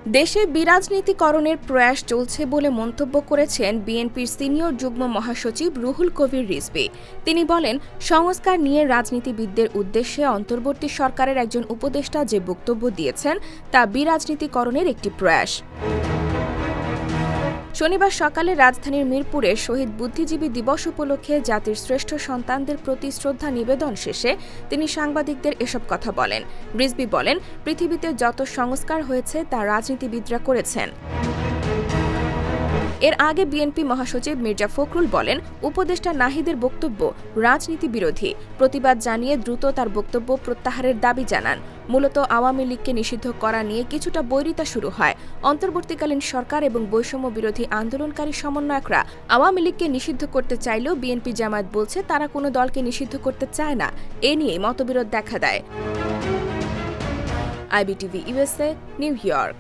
দেশে বিরাজনীতিকরণের প্রয়াস চলছে বলে মন্তব্য করেছেন বিএনপির সিনিয়র যুগ্ম মহাসচিব রুহুল কবির রিজভী। তিনি বলেন, সংস্কার নিয়ে রাজনীতিবিদদের উদ্দেশ্যে অন্তর্বর্তী সরকারের একজন উপদেষ্টা যে বক্তব্য দিয়েছেন তা বিরাজনীতিকরণের একটি প্রয়াস। শনিবার সকালে রাজধানীর মিরপুরে শহীদ বুদ্ধিজীবী দিবস উপলক্ষে জাতির শ্রেষ্ঠ সন্তানদের প্রতি শ্রদ্ধা নিবেদন শেষে তিনি সাংবাদিকদের এসব কথা বলেন। রিজভী বলেন, পৃথিবীতে যত সংস্কার হয়েছে তা রাজনীতিবিদরা করেছেন। এর আগে বিএনপি মহাসচিব মির্জা ফখরুল বলেন, উপদেষ্টা নাহিদের বক্তব্য রাজনীতি বিরোধী। প্রতিবাদ জানিয়ে দ্রুত তার বক্তব্য প্রত্যাহারের দাবি জানান। মূলত আওয়ামী লীগকে নিষিদ্ধ করা নিয়ে কিছুটা বৈরিতা শুরু হয়। অন্তর্বর্তীকালীন সরকার এবং বৈষম্য বিরোধী আন্দোলনকারী সমন্বয়করা আওয়ামী লীগকে নিষিদ্ধ করতে চাইলেও বিএনপি জামায়াত বলছে তারা কোনো দলকে নিষিদ্ধ করতে চায় না। এ নিয়ে মতবিরোধ দেখা দেয়। IBTV USA, new York.